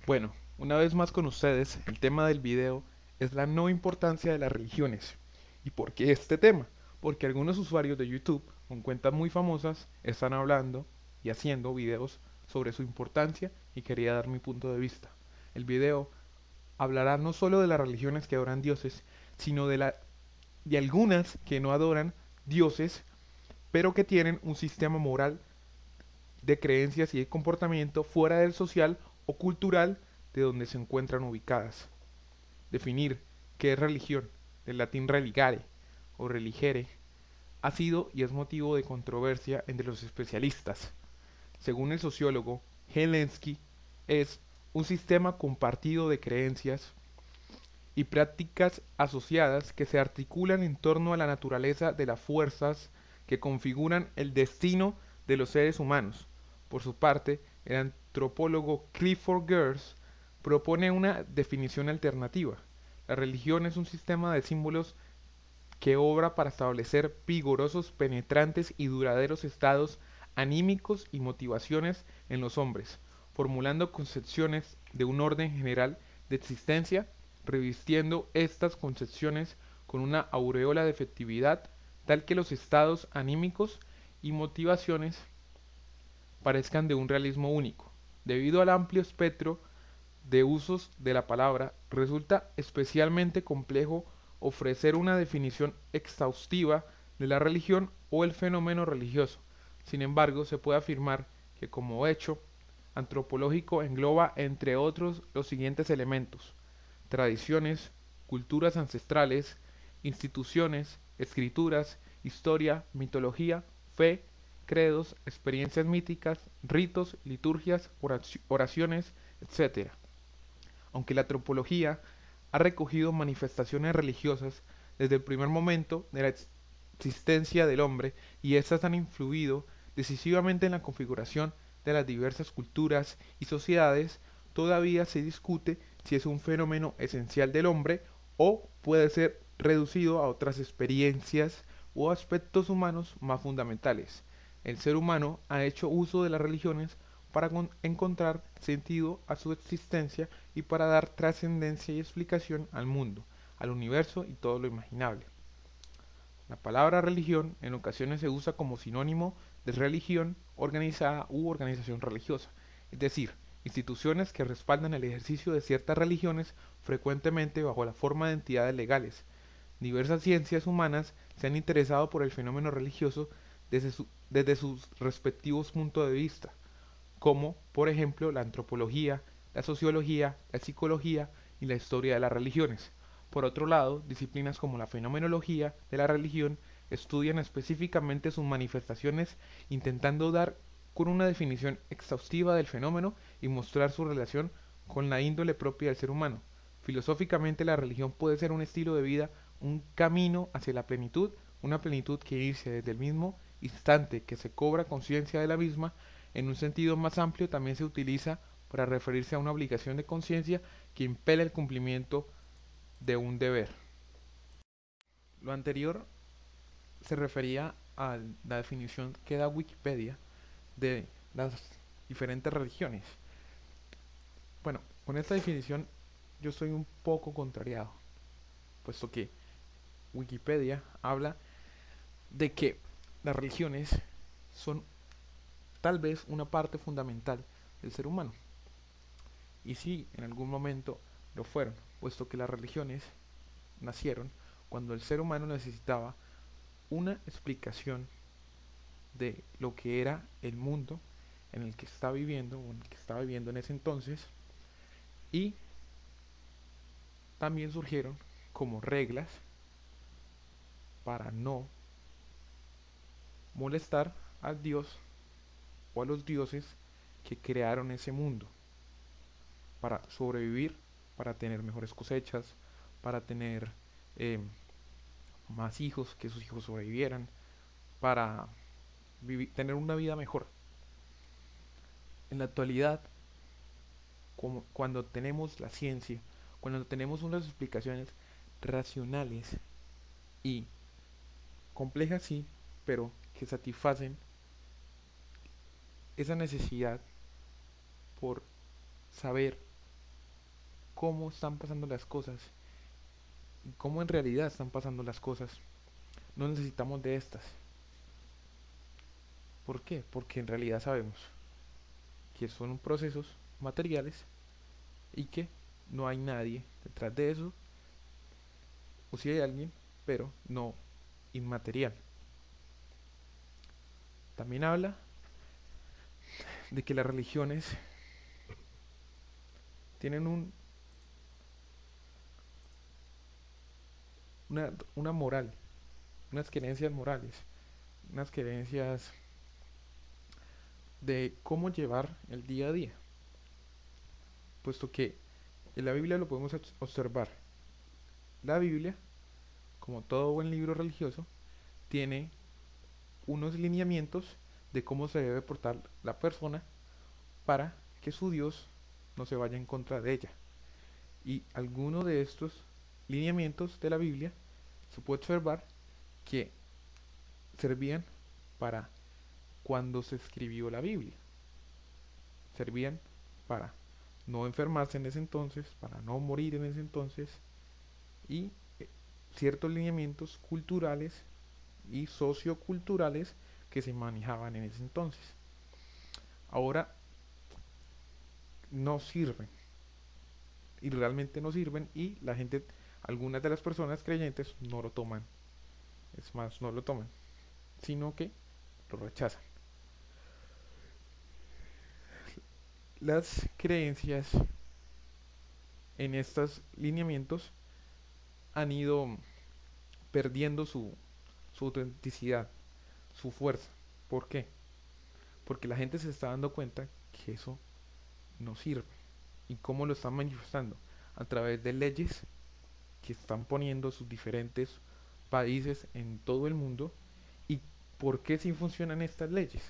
Bueno, una vez más con ustedes, el tema del video es la no importancia de las religiones. ¿Y por qué este tema? Porque algunos usuarios de YouTube con cuentas muy famosas están hablando y haciendo videos sobre su importancia y quería dar mi punto de vista. El video hablará no solo de las religiones que adoran dioses, sino de algunas que no adoran dioses, pero que tienen un sistema moral de creencias y de comportamiento fuera del social o cultural de donde se encuentran ubicadas. Definir qué es religión, del latín religare o religere, ha sido y es motivo de controversia entre los especialistas. Según el sociólogo Helensky, es un sistema compartido de creencias y prácticas asociadas que se articulan en torno a la naturaleza de las fuerzas que configuran el destino de los seres humanos. Por su parte, el antropólogo Clifford Geertz propone una definición alternativa. La religión es un sistema de símbolos que obra para establecer vigorosos, penetrantes y duraderos estados anímicos y motivaciones en los hombres, formulando concepciones de un orden general de existencia, revistiendo estas concepciones con una aureola de efectividad tal que los estados anímicos y motivaciones parezcan de un realismo único. Debido al amplio espectro de usos de la palabra, resulta especialmente complejo ofrecer una definición exhaustiva de la religión o el fenómeno religioso. Sin embargo, se puede afirmar que como hecho antropológico engloba, entre otros, los siguientes elementos: tradiciones, culturas ancestrales, instituciones, escrituras, historia, mitología, fe, credos, experiencias míticas, ritos, liturgias, oraciones, etc. Aunque la antropología ha recogido manifestaciones religiosas desde el primer momento de la existencia del hombre y éstas han influido decisivamente en la configuración de las diversas culturas y sociedades, todavía se discute si es un fenómeno esencial del hombre o puede ser reducido a otras experiencias o aspectos humanos más fundamentales. El ser humano ha hecho uso de las religiones para encontrar sentido a su existencia y para dar trascendencia y explicación al mundo, al universo y todo lo imaginable. La palabra religión en ocasiones se usa como sinónimo de religión organizada u organización religiosa, es decir, instituciones que respaldan el ejercicio de ciertas religiones frecuentemente bajo la forma de entidades legales. Diversas ciencias humanas se han interesado por el fenómeno religioso desde sus respectivos puntos de vista, como por ejemplo la antropología, la sociología, la psicología y la historia de las religiones. Por otro lado, disciplinas como la fenomenología de la religión estudian específicamente sus manifestaciones, intentando dar con una definición exhaustiva del fenómeno y mostrar su relación con la índole propia del ser humano. Filosóficamente, la religión puede ser un estilo de vida, un camino hacia la plenitud, una plenitud que inicia desde el mismo instante que se cobra conciencia de la misma. En un sentido más amplio, también se utiliza para referirse a una obligación de conciencia que impele el cumplimiento de un deber. Lo anterior se refería a la definición que da Wikipedia de las diferentes religiones. Bueno, con esta definición yo estoy un poco contrariado, puesto que Wikipedia habla de que las religiones son tal vez una parte fundamental del ser humano. Y sí, en algún momento lo fueron, puesto que las religiones nacieron cuando el ser humano necesitaba una explicación de lo que era el mundo en el que está viviendo o en el que estaba viviendo en ese entonces, y también surgieron como reglas para no molestar al dios o a los dioses que crearon ese mundo, para sobrevivir, para tener mejores cosechas, para tener eh, más hijos, que sus hijos sobrevivieran, para tener una vida mejor. En la actualidad, como cuando tenemos la ciencia, cuando tenemos unas explicaciones racionales y complejas, sí, pero que satisfacen esa necesidad por saber cómo están pasando las cosas y cómo en realidad están pasando las cosas, no necesitamos de estas. ¿Por qué? Porque en realidad sabemos que son procesos materiales y que no hay nadie detrás de eso, o si hay alguien, pero no inmaterial. También habla de que las religiones tienen una moral, unas creencias morales, unas creencias de cómo llevar el día a día, puesto que en la Biblia lo podemos observar. La Biblia, como todo buen libro religioso, tiene unos lineamientos de cómo se debe portar la persona para que su Dios no se vaya en contra de ella. Y alguno de estos lineamientos de la Biblia se puede observar que servían para cuando se escribió la Biblia. Servían para no enfermarse en ese entonces, para no morir en ese entonces, y ciertos lineamientos culturales y socioculturales que se manejaban en ese entonces. Ahora no sirven, y realmente no sirven, y la gente, algunas de las personas creyentes no lo toman, es más, no lo toman, sino que lo rechazan. Las creencias en estos lineamientos han ido perdiendo su autenticidad, su fuerza. ¿Por qué? Porque la gente se está dando cuenta que eso no sirve. ¿Y cómo lo están manifestando? A través de leyes que están poniendo sus diferentes países en todo el mundo. ¿Y por qué sí funcionan estas leyes?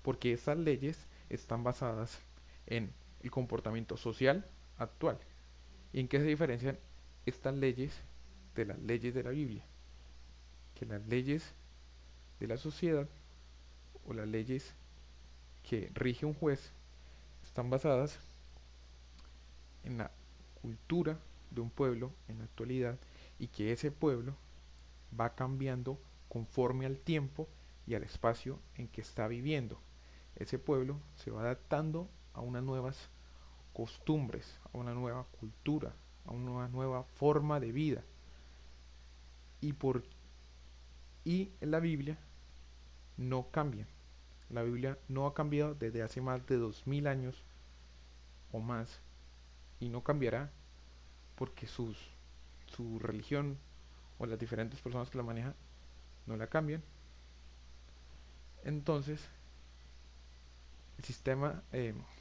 Porque estas leyes están basadas en el comportamiento social actual. ¿Y en qué se diferencian estas leyes de las leyes de la Biblia? Que las leyes de la sociedad o las leyes que rige un juez están basadas en la cultura de un pueblo en la actualidad, y que ese pueblo va cambiando conforme al tiempo y al espacio en que está viviendo. Ese pueblo se va adaptando a unas nuevas costumbres, a una nueva cultura, a una nueva forma de vida. Y, por, y en la Biblia no cambian. La Biblia no ha cambiado desde hace más de 2000 años o más, y no cambiará porque su religión o las diferentes personas que la manejan no la cambian. Entonces, el sistema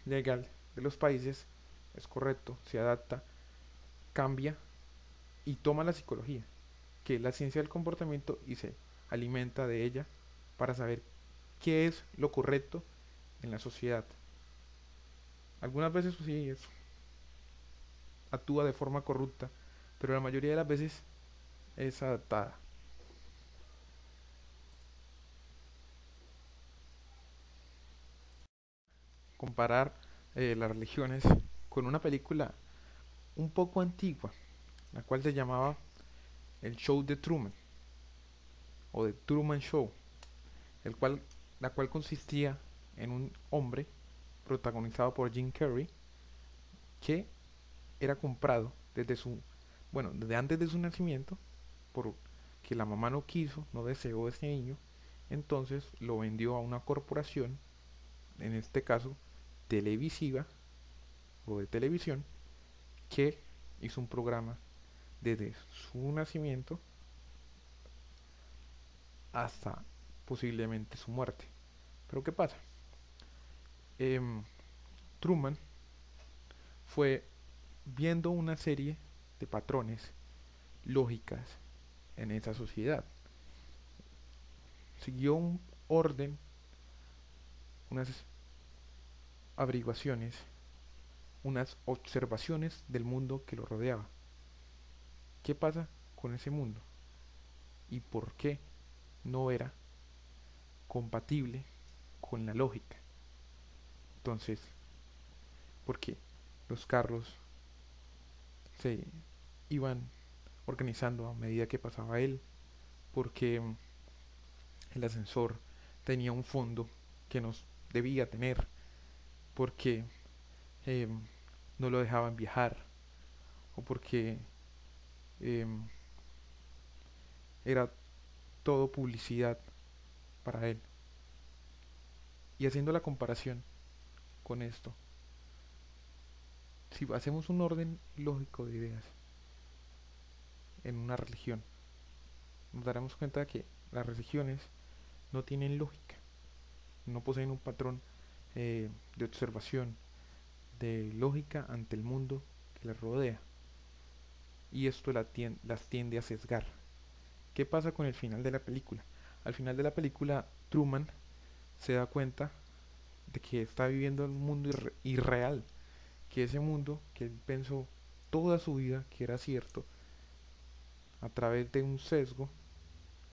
legal de los países es correcto, se adapta, cambia y toma la psicología, que es la ciencia del comportamiento, y se alimenta de ella para saber qué es lo correcto en la sociedad. Algunas veces pues, sí actúa de forma corrupta, pero la mayoría de las veces es adaptada. Comparar las religiones con una película un poco antigua, la cual se llamaba El Show de Truman o The Truman Show, el cual, la cual consistía en un hombre protagonizado por Jim Carrey que era comprado desde antes de su nacimiento, por que la mamá no quiso, no deseó ese niño, entonces lo vendió a una corporación, en este caso televisiva o de televisión, que hizo un programa desde su nacimiento hasta posiblemente su muerte. Pero ¿qué pasa? Em, Truman fue viendo una serie de patrones, lógicas en esa sociedad. Siguió un orden, unas averiguaciones, unas observaciones del mundo que lo rodeaba. ¿Qué pasa con ese mundo? ¿Y por qué no era compatible con la lógica? Entonces, ¿por qué los carros se iban organizando a medida que pasaba él, porque el ascensor tenía un fondo que nos debía tener, porque eh, no lo dejaban viajar, o porque eh, era todo publicidad para él. Y haciendo la comparación con esto, si hacemos un orden lógico de ideas en una religión, nos daremos cuenta de que las religiones no tienen lógica, no poseen un patrón de observación, de lógica ante el mundo que les rodea, y esto las tiende a sesgar. ¿Qué pasa con el final de la película? Al final de la película, Truman se da cuenta de que está viviendo en un mundo irreal, que ese mundo que él pensó toda su vida que era cierto, a través de un sesgo,